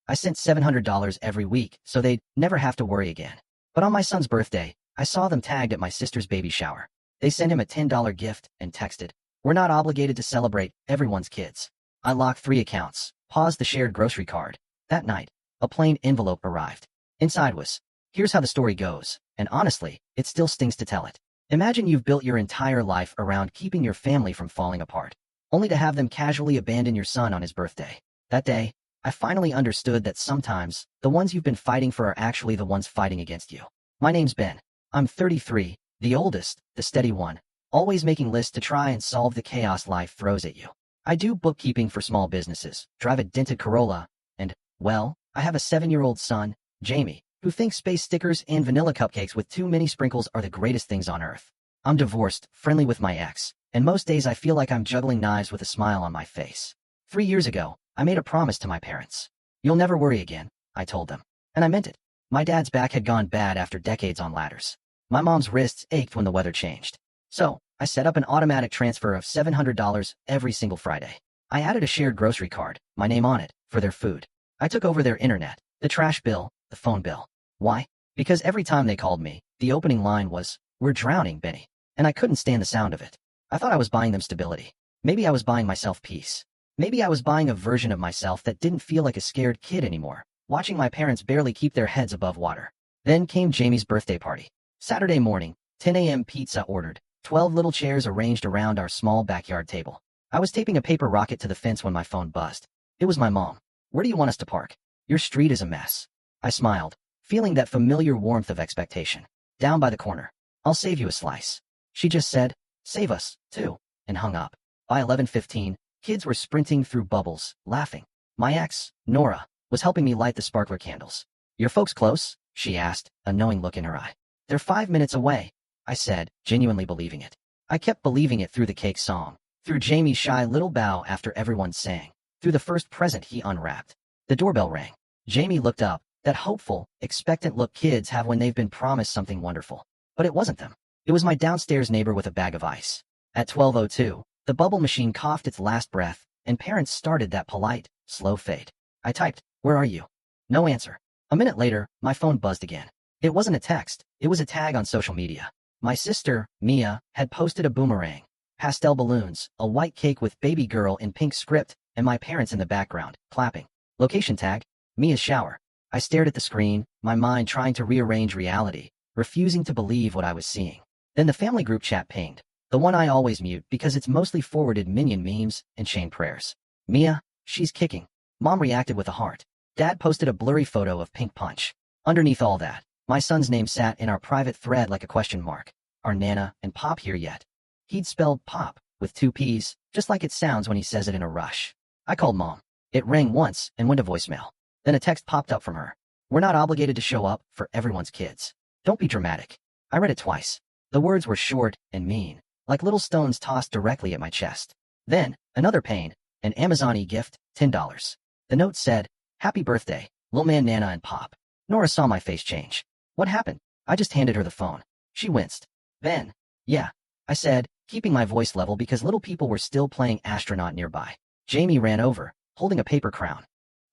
I sent $700 every week so they'd never have to worry again. But on my son's birthday, I saw them tagged at my sister's baby shower. They sent him a $10 gift and texted, "We're not obligated to celebrate everyone's kids." I locked 3 accounts, paused the shared grocery card. That night, a plain envelope arrived. Inside was, "Here's how the story goes," and honestly, it still stings to tell it. Imagine you've built your entire life around keeping your family from falling apart, only to have them casually abandon your son on his birthday. That day, I finally understood that sometimes the ones you've been fighting for are actually the ones fighting against you. My name's Ben. I'm 33, the oldest, the steady one, always making lists to try and solve the chaos life throws at you. I do bookkeeping for small businesses, drive a dented Corolla, and, well, I have a 7-year-old son, Jamie, who thinks space stickers and vanilla cupcakes with too many sprinkles are the greatest things on earth. I'm divorced, friendly with my ex, and most days I feel like I'm juggling knives with a smile on my face. 3 years ago, I made a promise to my parents. "You'll never worry again," I told them. And I meant it. My dad's back had gone bad after decades on ladders. My mom's wrists ached when the weather changed. So, I set up an automatic transfer of $700 every single Friday. I added a shared grocery card, my name on it, for their food. I took over their internet, the trash bill, the phone bill. Why? Because every time they called me, the opening line was, "We're drowning, Benny." And I couldn't stand the sound of it. I thought I was buying them stability. Maybe I was buying myself peace. Maybe I was buying a version of myself that didn't feel like a scared kid anymore, watching my parents barely keep their heads above water. Then came Jamie's birthday party. Saturday morning, 10 a.m. pizza ordered, 12 little chairs arranged around our small backyard table. I was taping a paper rocket to the fence when my phone buzzed. It was my mom. "Where do you want us to park? Your street is a mess." I smiled, feeling that familiar warmth of expectation. "Down by the corner. I'll save you a slice." She just said, "Save us, too," and hung up. By 11:15, kids were sprinting through bubbles, laughing. My ex, Nora, was helping me light the sparkler candles. "Your folks close?" she asked, a knowing look in her eye. "They're 5 minutes away," I said, genuinely believing it. I kept believing it through the cake song, through Jamie's shy little bow after everyone sang, through the first present he unwrapped. The doorbell rang. Jamie looked up, that hopeful, expectant look kids have when they've been promised something wonderful. But it wasn't them. It was my downstairs neighbor with a bag of ice. At 12:02, the bubble machine coughed its last breath, and parents started that polite, slow fade. I typed, "Where are you?" No answer. A minute later, my phone buzzed again. It wasn't a text, it was a tag on social media. My sister, Mia, had posted a boomerang, pastel balloons, a white cake with baby girl in pink script, and my parents in the background, clapping. Location tag, Mia's shower. I stared at the screen, my mind trying to rearrange reality, refusing to believe what I was seeing. Then the family group chat pinged, the one I always mute because it's mostly forwarded minion memes and chain prayers. "Mia, she's kicking." Mom reacted with a heart. Dad posted a blurry photo of Pink Punch. Underneath all that, my son's name sat in our private thread like a question mark. "Are Nana and Pop here yet?" He'd spelled Pop, with 2 P's, just like it sounds when he says it in a rush. I called Mom. It rang once and went to voicemail. Then a text popped up from her. "We're not obligated to show up for everyone's kids. Don't be dramatic." I read it twice. The words were short and mean, like little stones tossed directly at my chest. Then, another pain, an Amazon gift, $10. The note said, "Happy birthday, Lil Man Nana and Pop." Nora saw my face change. "What happened?" I just handed her the phone. She winced. "Ben." "Yeah," I said, keeping my voice level because little people were still playing astronaut nearby. Jamie ran over, holding a paper crown.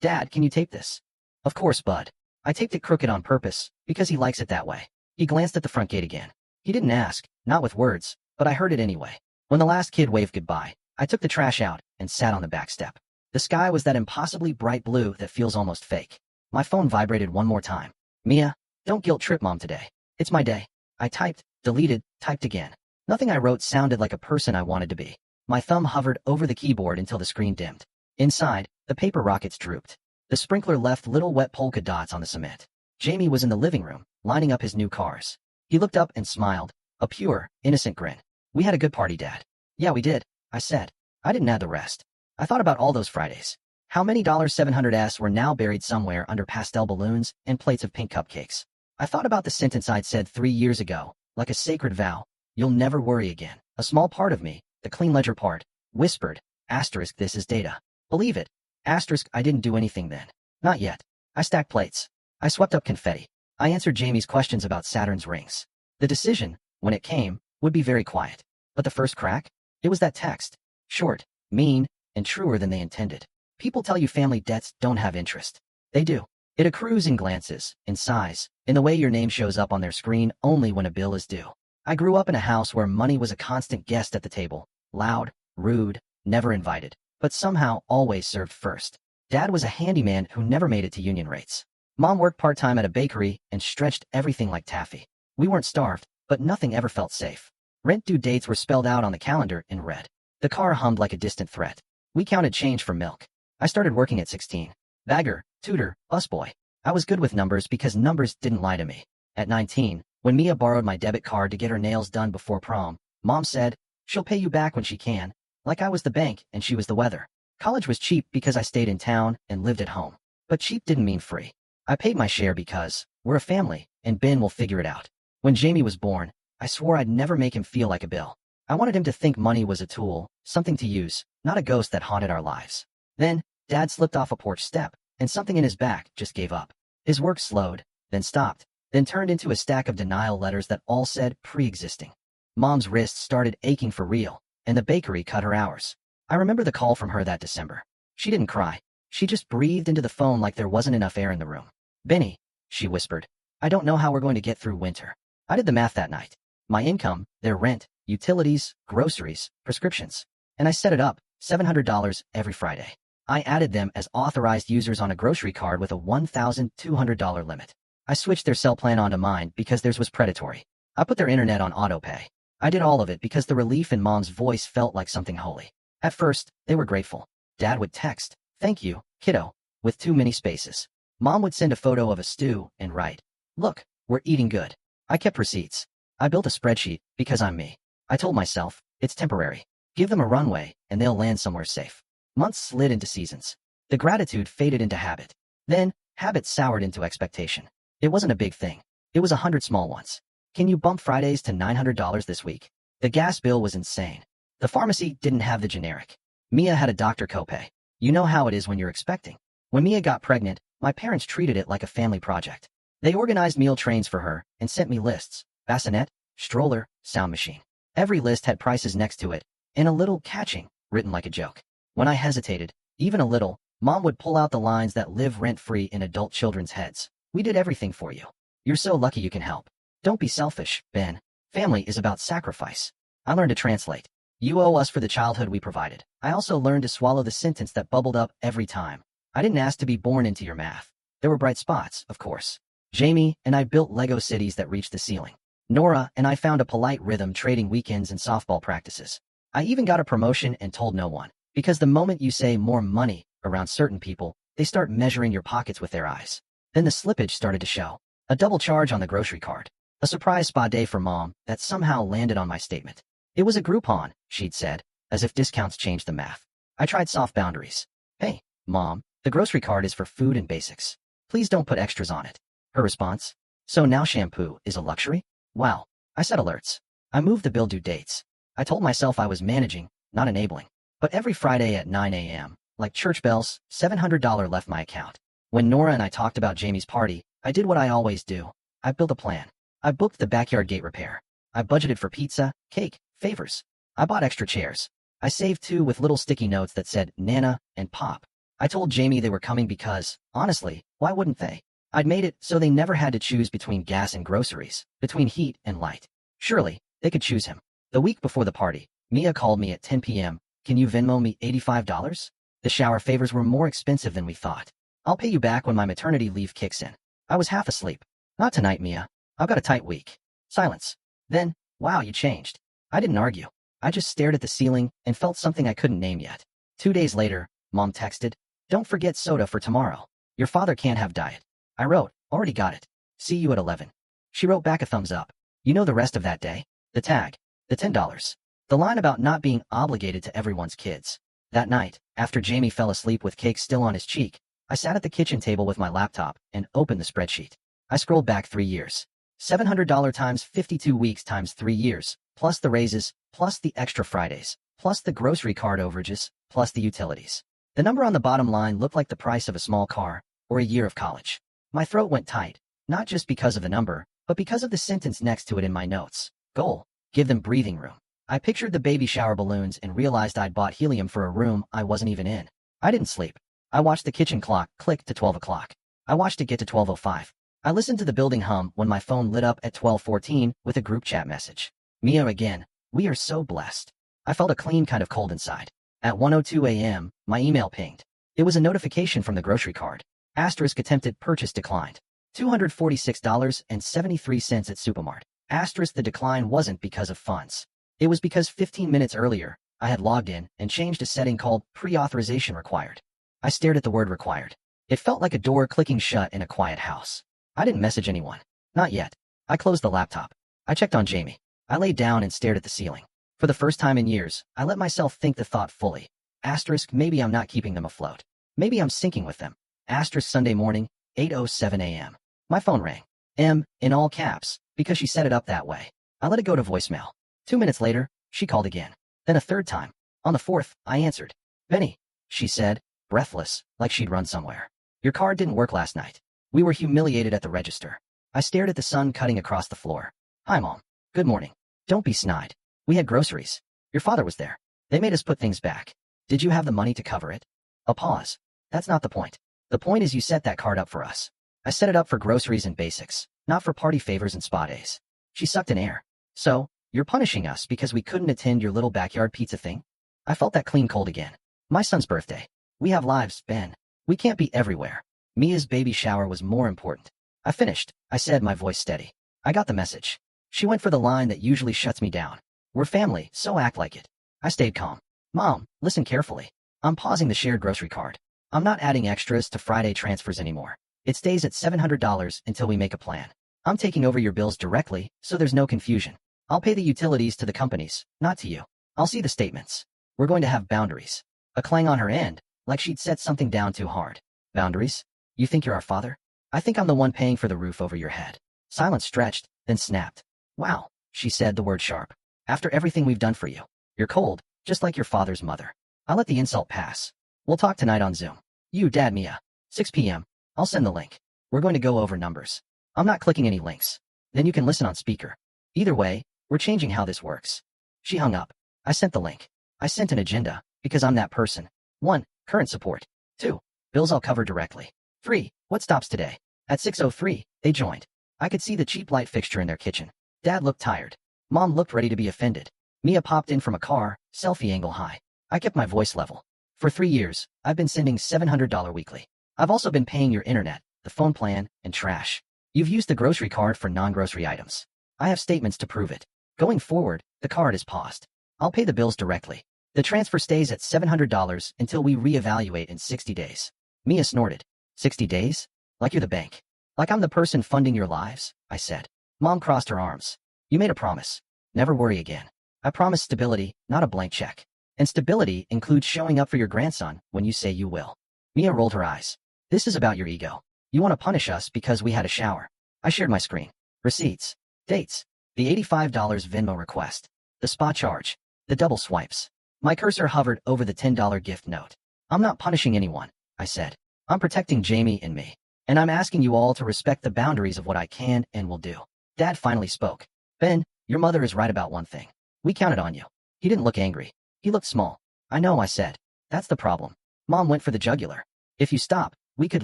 "Dad, can you tape this?" "Of course, bud." I taped it crooked on purpose, because he likes it that way. He glanced at the front gate again. He didn't ask, not with words, but I heard it anyway. When the last kid waved goodbye, I took the trash out and sat on the back step. The sky was that impossibly bright blue that feels almost fake. My phone vibrated one more time. "Mia, don't guilt trip Mom today. It's my day." I typed, deleted, typed again. Nothing I wrote sounded like a person I wanted to be. My thumb hovered over the keyboard until the screen dimmed. Inside, the paper rockets drooped. The sprinkler left little wet polka dots on the cement. Jamie was in the living room, lining up his new cars. He looked up and smiled, a pure, innocent grin. "We had a good party, Dad." "Yeah, we did," I said. I didn't add the rest. I thought about all those Fridays. How many $700s were now buried somewhere under pastel balloons and plates of pink cupcakes. I thought about the sentence I'd said 3 years ago, like a sacred vow. "You'll never worry again." A small part of me, the clean ledger part, whispered, "Asterisk, this is data. Believe it." Asterisk, I didn't do anything then. Not yet. I stacked plates. I swept up confetti. I answered Jamie's questions about Saturn's rings. The decision, when it came, would be very quiet. But the first crack? It was that text. Short, mean, and truer than they intended. People tell you family debts don't have interest. They do. It accrues in glances, in sighs, in the way your name shows up on their screen only when a bill is due. I grew up in a house where money was a constant guest at the table, loud, rude, never invited, but somehow always served first. Dad was a handyman who never made it to union rates. Mom worked part-time at a bakery and stretched everything like taffy. We weren't starved, but nothing ever felt safe. Rent due dates were spelled out on the calendar in red. The car hummed like a distant threat. We counted change for milk. I started working at 16. Bagger, tutor, busboy. I was good with numbers because numbers didn't lie to me. At 19, when Mia borrowed my debit card to get her nails done before prom, Mom said, she'll pay you back when she can, like I was the bank and she was the weather. College was cheap because I stayed in town and lived at home. But cheap didn't mean free. I paid my share because we're a family, and Ben will figure it out. When Jamie was born, I swore I'd never make him feel like a bill. I wanted him to think money was a tool, something to use, not a ghost that haunted our lives. Then, Dad slipped off a porch step, and something in his back just gave up. His work slowed, then stopped, then turned into a stack of denial letters that all said pre-existing. Mom's wrists started aching for real, and the bakery cut her hours. I remember the call from her that December. She didn't cry. She just breathed into the phone like there wasn't enough air in the room. Benny, she whispered, I don't know how we're going to get through winter. I did the math that night. My income, their rent, utilities, groceries, prescriptions. And I set it up, $700 every Friday. I added them as authorized users on a grocery card with a $1,200 limit. I switched their cell plan onto mine because theirs was predatory. I put their internet on autopay. I did all of it because the relief in Mom's voice felt like something holy. At first, they were grateful. Dad would text, thank you, kiddo, with too many spaces. Mom would send a photo of a stew and write, look, we're eating good. I kept receipts. I built a spreadsheet because I'm me. I told myself, it's temporary. Give them a runway and they'll land somewhere safe. Months slid into seasons. The gratitude faded into habit. Then, habit soured into expectation. It wasn't a big thing. It was 100 small ones. Can you bump Fridays to $900 this week? The gas bill was insane. The pharmacy didn't have the generic. Mia had a doctor copay. You know how it is when you're expecting. When Mia got pregnant, my parents treated it like a family project. They organized meal trains for her and sent me lists. Bassinet, stroller, sound machine. Every list had prices next to it, and a little catching, written like a joke. When I hesitated, even a little, Mom would pull out the lines that live rent-free in adult children's heads. We did everything for you. You're so lucky you can help. Don't be selfish, Ben. Family is about sacrifice. I learned to translate. You owe us for the childhood we provided. I also learned to swallow the sentence that bubbled up every time. I didn't ask to be born into your math. There were bright spots, of course. Jamie and I built Lego cities that reached the ceiling. Nora and I found a polite rhythm trading weekends and softball practices. I even got a promotion and told no one. Because the moment you say more money around certain people, they start measuring your pockets with their eyes. Then the slippage started to show. A double charge on the grocery card. A surprise spa day for Mom that somehow landed on my statement. It was a Groupon, she'd said, as if discounts changed the math. I tried soft boundaries. Hey, Mom, the grocery card is for food and basics. Please don't put extras on it. Her response? So now shampoo is a luxury? Wow. I set alerts. I moved the bill due dates. I told myself I was managing, not enabling. But every Friday at 9 a.m., like church bells, $700 left my account. When Nora and I talked about Jamie's party, I did what I always do. I built a plan. I booked the backyard gate repair. I budgeted for pizza, cake, favors. I bought extra chairs. I saved two with little sticky notes that said Nana and Pop. I told Jamie they were coming because, honestly, why wouldn't they? I'd made it so they never had to choose between gas and groceries, between heat and light. Surely, they could choose him. The week before the party, Mia called me at 10 p.m. Can you Venmo me $85? The shower favors were more expensive than we thought. I'll pay you back when my maternity leave kicks in. I was half asleep. Not tonight, Mia. I've got a tight week. Silence. Then, wow, you changed. I didn't argue. I just stared at the ceiling and felt something I couldn't name yet. 2 days later, Mom texted, don't forget soda for tomorrow. Your father can't have diet. I wrote, already got it. See you at 11. She wrote back a thumbs up. You know the rest of that day? The tag. The $10. The line about not being obligated to everyone's kids. That night, after Jamie fell asleep with cake still on his cheek, I sat at the kitchen table with my laptop and opened the spreadsheet. I scrolled back 3 years. $700 times 52 weeks times 3 years, plus the raises, plus the extra Fridays, plus the grocery card overages, plus the utilities. The number on the bottom line looked like the price of a small car or a year of college. My throat went tight, not just because of the number, but because of the sentence next to it in my notes. Goal. Give them breathing room. I pictured the baby shower balloons and realized I'd bought helium for a room I wasn't even in. I didn't sleep. I watched the kitchen clock click to 12 o'clock. I watched it get to 12:05. I listened to the building hum when my phone lit up at 12:14 with a group chat message. Mia again. We are so blessed. I felt a clean kind of cold inside. At 1:02 a.m., my email pinged. It was a notification from the grocery card. Asterisk attempted purchase declined. $246.73 at Supermart. Asterisk the decline wasn't because of funds. It was because 15 minutes earlier, I had logged in and changed a setting called pre-authorization required. I stared at the word required. It felt like a door clicking shut in a quiet house. I didn't message anyone. Not yet. I closed the laptop. I checked on Jamie. I laid down and stared at the ceiling. For the first time in years, I let myself think the thought fully. Asterisk maybe I'm not keeping them afloat. Maybe I'm sinking with them. Asterisk Sunday morning, 8:07 a.m. My phone rang. M, in all caps, because she set it up that way. I let it go to voicemail. 2 minutes later, she called again. Then a third time. On the fourth, I answered. Benny, she said, breathless, like she'd run somewhere. Your card didn't work last night. We were humiliated at the register. I stared at the sun cutting across the floor. Hi, Mom. Good morning. Don't be snide. We had groceries. Your father was there. They made us put things back. Did you have the money to cover it? A pause. That's not the point. The point is you set that card up for us. I set it up for groceries and basics, not for party favors and spa days. She sucked in air. So, you're punishing us because we couldn't attend your little backyard pizza thing? I felt that clean cold again. My son's birthday. We have lives, Ben. We can't be everywhere. Mia's baby shower was more important. I finished, I said, my voice steady. I got the message. She went for the line that usually shuts me down. We're family, so act like it. I stayed calm. Mom, listen carefully. I'm pausing the shared grocery card. I'm not adding extras to Friday transfers anymore. It stays at $700 until we make a plan. I'm taking over your bills directly, so there's no confusion. I'll pay the utilities to the companies, not to you. I'll see the statements. We're going to have boundaries. A clang on her end, like she'd set something down too hard. Boundaries? You think you're our father? I think I'm the one paying for the roof over your head. Silence stretched, then snapped. Wow, she said the word sharp. After everything we've done for you. You're cold, just like your father's mother. I'll let the insult pass. We'll talk tonight on Zoom. You, Dad, Mia. 6 p.m. I'll send the link. We're going to go over numbers. I'm not clicking any links. Then you can listen on speaker. Either way, we're changing how this works. She hung up. I sent the link. I sent an agenda, because I'm that person. 1. Current support. 2. Bills I'll cover directly. 3. What stops today? At 6:03, they joined. I could see the cheap light fixture in their kitchen. Dad looked tired. Mom looked ready to be offended. Mia popped in from a car, selfie angle high. I kept my voice level. For 3 years, I've been sending $700 weekly. I've also been paying your internet, the phone plan, and trash. You've used the grocery card for non-grocery items. I have statements to prove it. Going forward, the card is paused. I'll pay the bills directly. The transfer stays at $700 until we reevaluate in 60 days. Mia snorted. 60 days? Like you're the bank. Like I'm the person funding your lives, I said. Mom crossed her arms. You made a promise. Never worry again. I promise stability, not a blank check. And stability includes showing up for your grandson when you say you will. Mia rolled her eyes. This is about your ego. You want to punish us because we had a shower. I shared my screen. Receipts. Dates. The $85 Venmo request. The spa charge. The double swipes. My cursor hovered over the $10 gift note. I'm not punishing anyone, I said. I'm protecting Jamie and me. And I'm asking you all to respect the boundaries of what I can and will do. Dad finally spoke. Ben, your mother is right about one thing. We counted on you. He didn't look angry. He looked small. I know, I said. That's the problem. Mom went for the jugular. If you stop, we could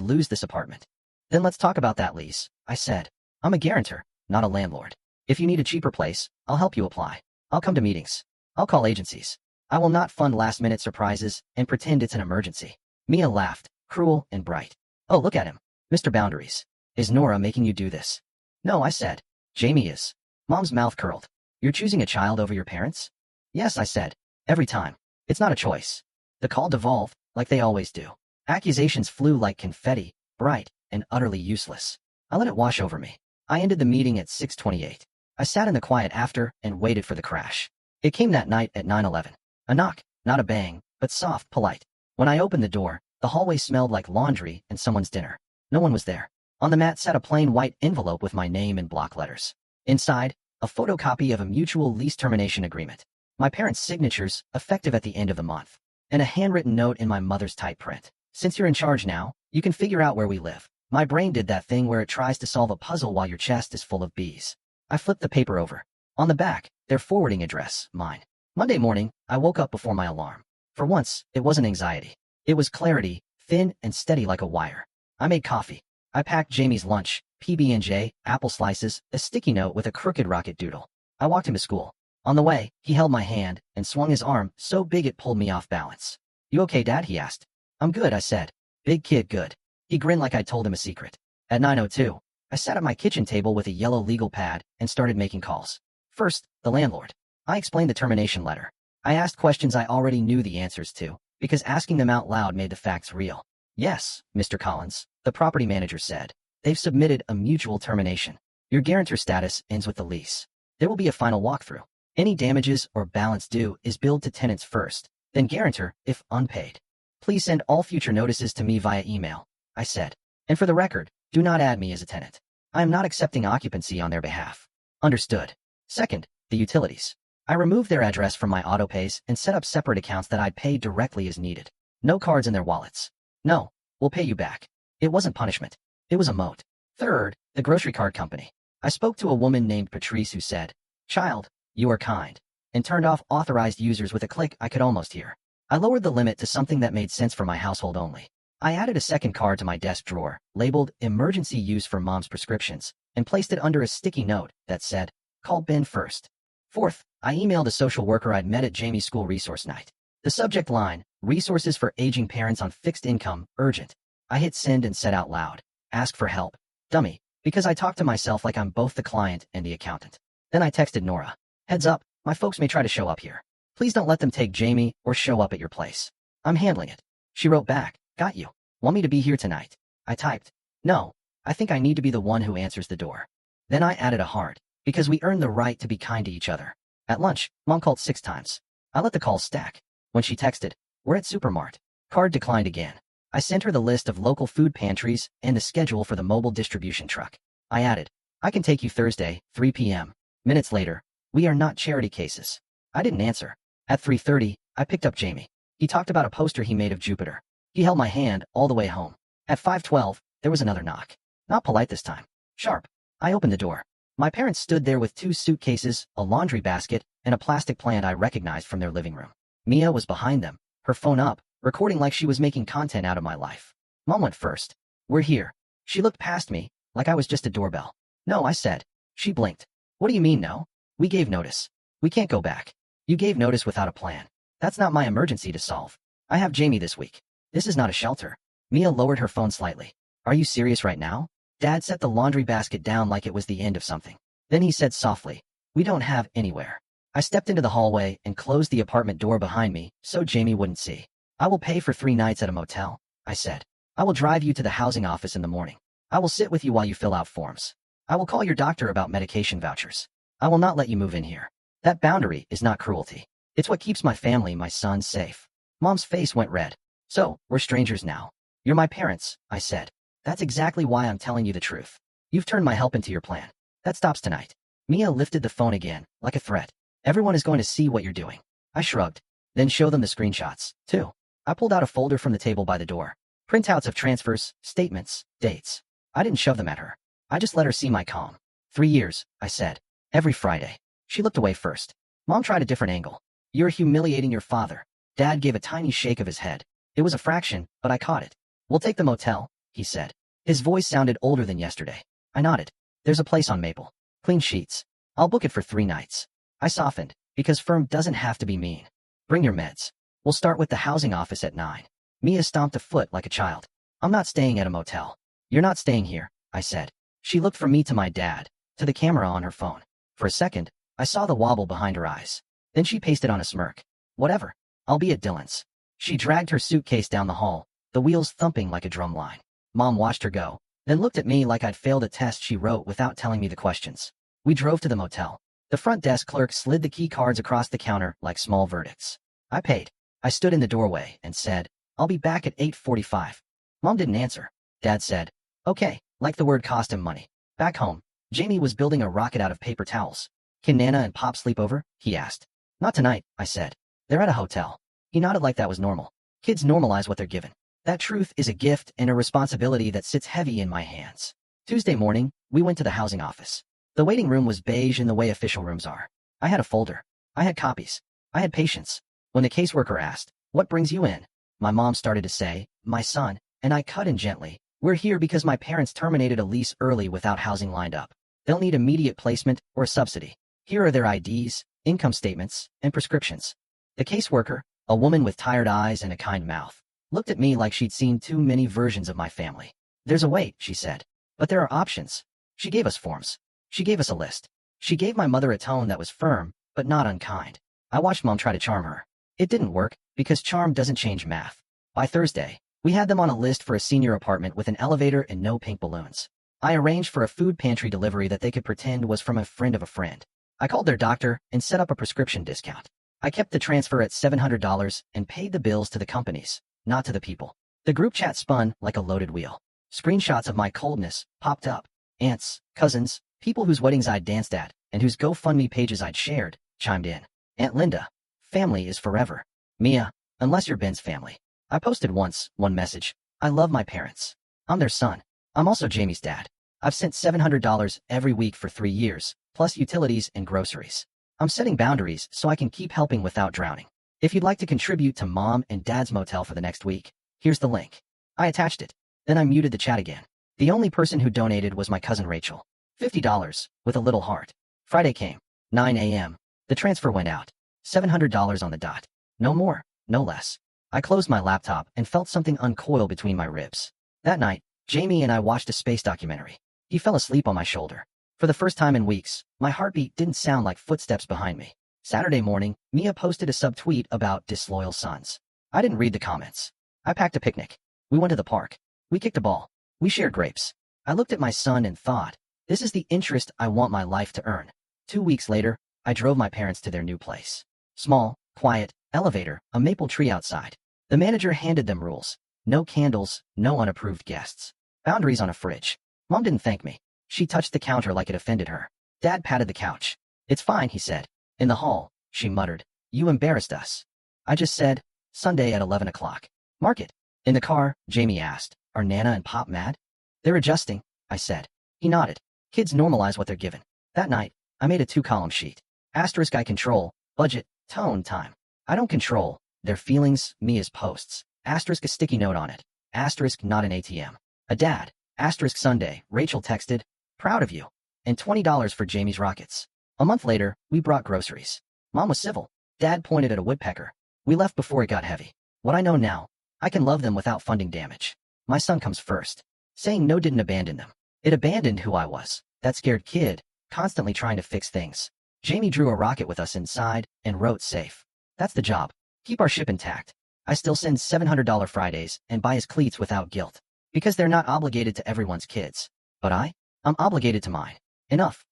lose this apartment. Then let's talk about that lease, I said. I'm a guarantor, not a landlord. If you need a cheaper place, I'll help you apply. I'll come to meetings. I'll call agencies. I will not fund last-minute surprises and pretend it's an emergency. Mia laughed, cruel and bright. Oh, look at him. Mr. Boundaries. Is Nora making you do this? No, I said. Jamie is. Mom's mouth curled. You're choosing a child over your parents? Yes, I said. Every time. It's not a choice. The call devolved, like they always do. Accusations flew like confetti, bright and utterly useless. I let it wash over me. I ended the meeting at 6:28. I sat in the quiet after and waited for the crash. It came that night at 9:11. A knock, not a bang, but soft, polite. When I opened the door, the hallway smelled like laundry and someone's dinner. No one was there. On the mat sat a plain white envelope with my name in block letters. Inside, a photocopy of a mutual lease termination agreement. My parents' signatures, effective at the end of the month. And a handwritten note in my mother's type print. Since you're in charge now, you can figure out where we live. My brain did that thing where it tries to solve a puzzle while your chest is full of bees. I flipped the paper over. On the back, their forwarding address, mine. Monday morning, I woke up before my alarm. For once, it wasn't anxiety. It was clarity, thin and steady like a wire. I made coffee. I packed Jamie's lunch, PB&J, apple slices, a sticky note with a crooked rocket doodle. I walked him to school. On the way, he held my hand and swung his arm so big it pulled me off balance. "You okay, Dad?" he asked. "I'm good," I said. "Big kid, good." He grinned like I'd told him a secret. At 9:02, I sat at my kitchen table with a yellow legal pad and started making calls. First, the landlord. I explained the termination letter. I asked questions I already knew the answers to, because asking them out loud made the facts real. "Yes, Mr. Collins," the property manager said. "They've submitted a mutual termination. Your guarantor status ends with the lease. There will be a final walkthrough. Any damages or balance due is billed to tenants first, then guarantor if unpaid. Please send all future notices to me via email," I said. "And for the record, do not add me as a tenant. I am not accepting occupancy on their behalf." "Understood." Second, the utilities. I removed their address from my autopays and set up separate accounts that I'd pay directly as needed. No cards in their wallets. "No, we'll pay you back." It wasn't punishment. It was a moat. Third, the grocery card company. I spoke to a woman named Patrice who said, "Child, you are kind," and turned off authorized users with a click I could almost hear. I lowered the limit to something that made sense for my household only. I added a second card to my desk drawer, labeled "Emergency Use for Mom's Prescriptions," and placed it under a sticky note that said, "Call Ben first." Fourth, I emailed a social worker I'd met at Jamie's school resource night. The subject line, "Resources for Aging Parents on Fixed Income, Urgent." I hit send and said out loud, "Ask for help. Dummy," because I talk to myself like I'm both the client and the accountant. Then I texted Nora. "Heads up, my folks may try to show up here. Please don't let them take Jamie or show up at your place. I'm handling it." She wrote back, "Got you. Want me to be here tonight?" I typed, "No, I think I need to be the one who answers the door." Then I added a heart, because we earned the right to be kind to each other. At lunch, Mom called 6 times. I let the calls stack. When she texted, "We're at Supermart," card declined again. I sent her the list of local food pantries and the schedule for the mobile distribution truck. I added, "I can take you Thursday, 3 p.m. Minutes later, "We are not charity cases." I didn't answer. At 3:30, I picked up Jamie. He talked about a poster he made of Jupiter. He held my hand all the way home. At 5:12, there was another knock. Not polite this time. Sharp. I opened the door. My parents stood there with 2 suitcases, a laundry basket, and a plastic plant I recognized from their living room. Mia was behind them, her phone up, recording like she was making content out of my life. Mom went first. "We're here." She looked past me, like I was just a doorbell. "No," I said. She blinked. "What do you mean no? We gave notice. We can't go back. You gave notice without a plan. That's not my emergency to solve. I have Jamie this week. This is not a shelter." Mia lowered her phone slightly. "Are you serious right now?" Dad set the laundry basket down like it was the end of something. Then he said softly, "We don't have anywhere." I stepped into the hallway and closed the apartment door behind me so Jamie wouldn't see. "I will pay for 3 nights at a motel," I said. "I will drive you to the housing office in the morning. I will sit with you while you fill out forms. I will call your doctor about medication vouchers. I will not let you move in here. That boundary is not cruelty. It's what keeps my family, my son, safe." Mom's face went red. "So, we're strangers now." "You're my parents," I said. "That's exactly why I'm telling you the truth. You've turned my help into your plan. That stops tonight." Mia lifted the phone again, like a threat. "Everyone is going to see what you're doing." I shrugged. "Then show them the screenshots, too." I pulled out a folder from the table by the door. Printouts of transfers, statements, dates. I didn't shove them at her. I just let her see my calm. 3 years, I said. Every Friday. She looked away first. Mom tried a different angle. "You're humiliating your father." Dad gave a tiny shake of his head. It was a fraction, but I caught it. "We'll take the motel," he said. His voice sounded older than yesterday. I nodded. "There's a place on Maple. Clean sheets. I'll book it for 3 nights. I softened, because firm doesn't have to be mean. "Bring your meds. We'll start with the housing office at 9. Mia stomped a foot like a child. "I'm not staying at a motel." "You're not staying here," I said. She looked from me to my dad, to the camera on her phone. For a second, I saw the wobble behind her eyes. Then she pasted on a smirk. "Whatever. I'll be at Dylan's." She dragged her suitcase down the hall, the wheels thumping like a drum line. Mom watched her go, then looked at me like I'd failed a test she wrote without telling me the questions. We drove to the motel. The front desk clerk slid the key cards across the counter like small verdicts. I paid. I stood in the doorway and said, "I'll be back at 8:45. Mom didn't answer. Dad said, "Okay," like the word cost him money. Back home, Jamie was building a rocket out of paper towels. "Can Nana and Pop sleep over?" he asked. "Not tonight," I said. "They're at a hotel." He nodded like that was normal. Kids normalize what they're given. That truth is a gift and a responsibility that sits heavy in my hands. Tuesday morning, we went to the housing office. The waiting room was beige in the way official rooms are. I had a folder. I had copies. I had patience. When the caseworker asked, "What brings you in?" my mom started to say, "My son," and I cut in gently, We're here because my parents terminated a lease early without housing lined up. They'll need immediate placement or a subsidy. Here are their IDs, income statements, and prescriptions. The caseworker, a woman with tired eyes and a kind mouth, looked at me like she'd seen too many versions of my family. There's a wait, she said. But there are options. She gave us forms. She gave us a list. She gave my mother a tone that was firm, but not unkind. I watched Mom try to charm her. It didn't work, because charm doesn't change math. By Thursday, we had them on a list for a senior apartment with an elevator and no pink balloons. I arranged for a food pantry delivery that they could pretend was from a friend of a friend. I called their doctor and set up a prescription discount. I kept the transfer at $700 and paid the bills to the companies, not to the people. The group chat spun like a loaded wheel. Screenshots of my coldness popped up. Aunts, cousins, people whose weddings I'd danced at, and whose GoFundMe pages I'd shared, chimed in. Aunt Linda, family is forever. Mia, unless you're Ben's family. I posted once, one message. I love my parents. I'm their son. I'm also Jamie's dad. I've sent $700 every week for 3 years, plus utilities and groceries. I'm setting boundaries so I can keep helping without drowning. If you'd like to contribute to Mom and Dad's motel for the next week, here's the link. I attached it. Then I muted the chat again. The only person who donated was my cousin Rachel. $50, with a little heart. Friday came. 9 a.m. The transfer went out. $700 on the dot. No more, no less. I closed my laptop and felt something uncoil between my ribs. That night, Jamie and I watched a space documentary. He fell asleep on my shoulder. For the first time in weeks, my heartbeat didn't sound like footsteps behind me. Saturday morning, Mia posted a sub-tweet about disloyal sons. I didn't read the comments. I packed a picnic. We went to the park. We kicked a ball. We shared grapes. I looked at my son and thought, this is the interest I want my life to earn. 2 weeks later, I drove my parents to their new place. Small, quiet, elevator, a maple tree outside. The manager handed them rules. No candles, no unapproved guests. Boundaries on a fridge. Mom didn't thank me. She touched the counter like it offended her. Dad patted the couch. It's fine, he said. In the hall, she muttered. You embarrassed us. I just said, Sunday at 11 o'clock. Mark it. In the car, Jamie asked, are Nana and Pop mad? They're adjusting, I said. He nodded. Kids normalize what they're given. That night, I made a 2-column sheet. Asterisk I control, budget, tone, time. I don't control their feelings, Mia's posts. Asterisk a sticky note on it. Asterisk not an ATM. A dad. Asterisk Sunday, Rachel texted, proud of you. And $20 for Jamie's rockets. A month later, we brought groceries. Mom was civil. Dad pointed at a woodpecker. We left before it got heavy. What I know now, I can love them without funding damage. My son comes first. Saying no didn't abandon them. It abandoned who I was, that scared kid, constantly trying to fix things. Jamie drew a rocket with us inside and wrote safe. That's the job. Keep our ship intact. I still send $700 Fridays and buy his cleats without guilt. Because they're not obligated to everyone's kids. But I'm obligated to mine. Enough.